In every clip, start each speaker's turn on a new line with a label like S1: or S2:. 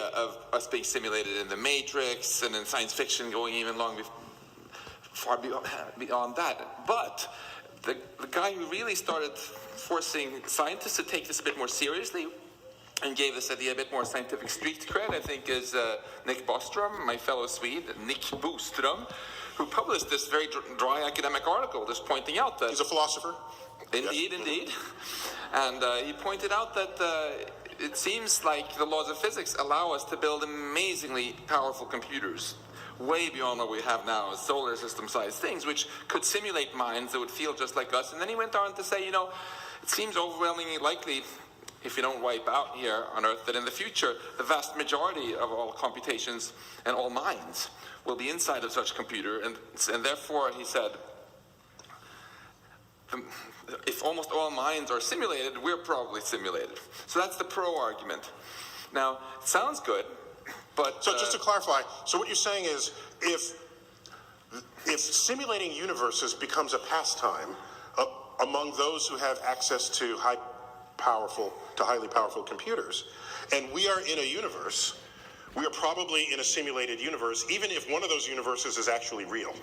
S1: idea of us being simulated in the Matrix and in science fiction going even far beyond that. But the guy who really started forcing scientists to take this a bit more seriously and gave this idea a bit more scientific street cred, I think, is Nick Bostrom, my fellow Swede, Nick Bostrom, who published this very dry academic article just pointing out that...
S2: He's a philosopher.
S1: Indeed, yes. Indeed. And he pointed out that it seems like the laws of physics allow us to build amazingly powerful computers, way beyond what we have now, solar system-sized things, which could simulate minds that would feel just like us. And then he went on to say, it seems overwhelmingly likely, if you don't wipe out here on Earth, that in the future, the vast majority of all computations and all minds will be inside of such a computer. And therefore, he said, if almost all minds are simulated, we're probably simulated. So that's the pro argument. Now, it sounds good, but...
S2: So just to clarify, so what you're saying is, if simulating universes becomes a pastime among those who have access to highly powerful computers, and we are in a universe, we are probably in a simulated universe, even if one of those universes is actually real.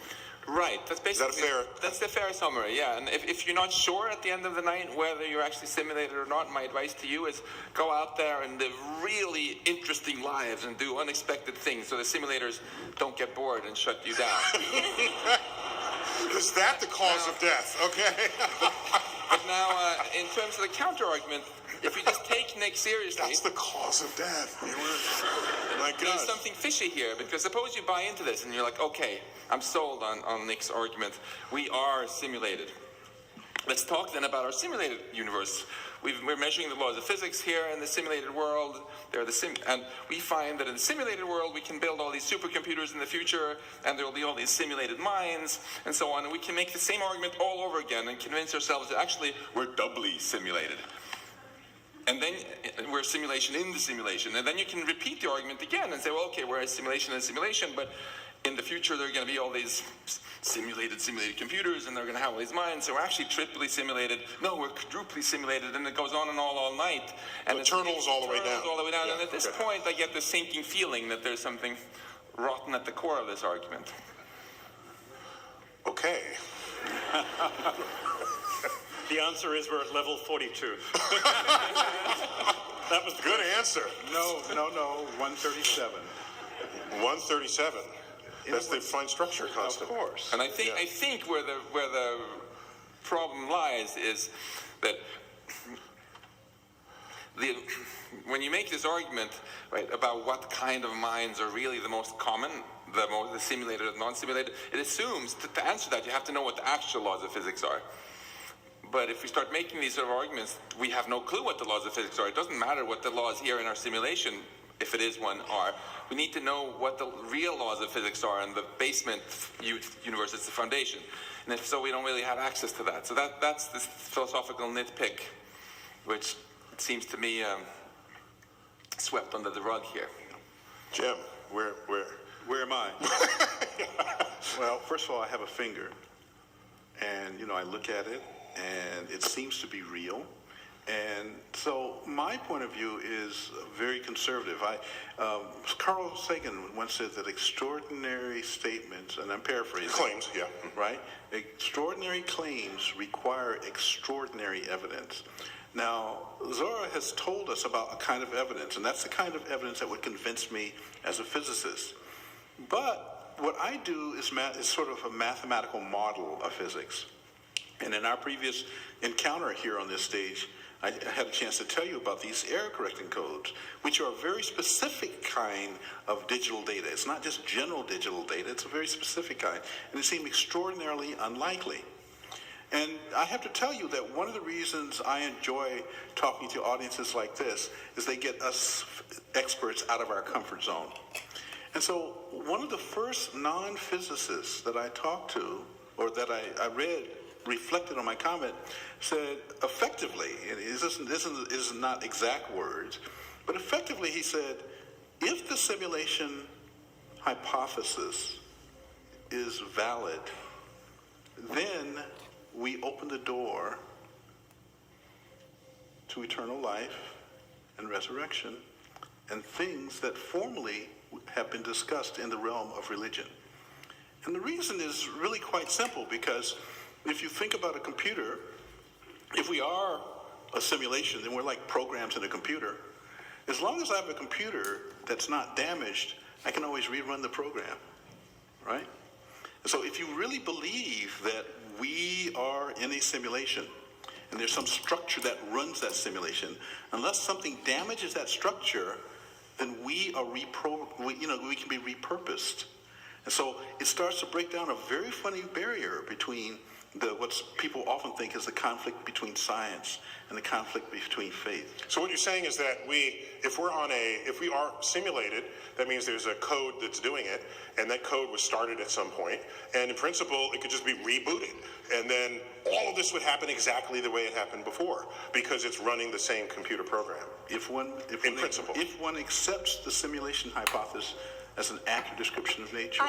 S1: Right. That's basically...
S2: Is that fair?
S1: That's the fair summary, yeah. And if you're not sure at the end of the night whether you're actually simulated or not, my advice to you is go out there and live really interesting lives and do unexpected things so the simulators don't get bored and shut you down.
S2: Is that the cause of death? Okay.
S1: But now, in terms of the counter-argument, if you just take Nick seriously...
S2: That's the cause of death. My God.
S1: There's something fishy here, because suppose you buy into this and you're like, okay, I'm sold on Nick's argument. We are simulated. Let's talk then about our simulated universe. We're measuring the laws of physics here in the simulated world. And we find that in the simulated world, we can build all these supercomputers in the future, and there will be all these simulated minds, and so on. And we can make the same argument all over again and convince ourselves that actually we're doubly simulated. And then we're a simulation in the simulation. And then you can repeat the argument again and say, well, okay, we're a simulation in a simulation, but in the future, there are going to be all these simulated computers, and they're going to have all these minds. So we're actually triply simulated. No, we're quadruply simulated, and it goes on and all night. And
S2: the eternal's all the way down.
S1: All the way down. Yeah, and at this point, I get the sinking feeling that there's something rotten at the core of this argument.
S2: Okay.
S3: The answer is we're at level 42. That was the
S2: good answer.
S4: No, 137.
S2: 137. That's the fine structure constant.
S4: Of course.
S1: And I think where the problem lies is that when you make this argument, right, about what kind of minds are really the most common, the simulated and non-simulated, it assumes that to answer that you have to know what the actual laws of physics are. But if we start making these sort of arguments, we have no clue what the laws of physics are. It doesn't matter what the laws here in our simulation, if it is one, are. We need to know what the real laws of physics are in the basement universe. It's the foundation. And if so, we don't really have access to that. So that's this philosophical nitpick, which seems to me swept under the rug here.
S2: Jim, where
S4: am I? Well, first of all, I have a finger. And, I look at it, and it seems to be real. And so my point of view is very conservative. Carl Sagan once said that extraordinary statements, and I'm paraphrasing.
S2: Claims, yeah.
S4: Right? Extraordinary claims require extraordinary evidence. Now, Zora has told us about a kind of evidence, and that's the kind of evidence that would convince me as a physicist. But what I do is sort of a mathematical model of physics. And in our previous encounter here on this stage, I had a chance to tell you about these error correcting codes, which are a very specific kind of digital data. It's not just general digital data, it's a very specific kind. And it seemed extraordinarily unlikely. And I have to tell you that one of the reasons I enjoy talking to audiences like this is they get us experts out of our comfort zone. And so one of the first non-physicists that I talked to, or that I read, reflected on my comment, said effectively, and this is not exact words, but effectively he said, if the simulation hypothesis is valid, then we open the door to eternal life and resurrection, and things that formerly have been discussed in the realm of religion. And the reason is really quite simple, because if you think about a computer, if we are a simulation, then we're like programs in a computer. As long as I have a computer that's not damaged, I can always rerun the program, right? So if you really believe that we are in a simulation and there's some structure that runs that simulation, unless something damages that structure, then we can be repurposed. And so it starts to break down a very funny barrier between what people often think is the conflict between science and the conflict between faith.
S2: So what you're saying is that if we are simulated, that means there's a code that's doing it, and that code was started at some point, and in principle, it could just be rebooted, and then all of this would happen exactly the way it happened before, because it's running the same computer program. If one accepts the simulation hypothesis as an accurate description of nature.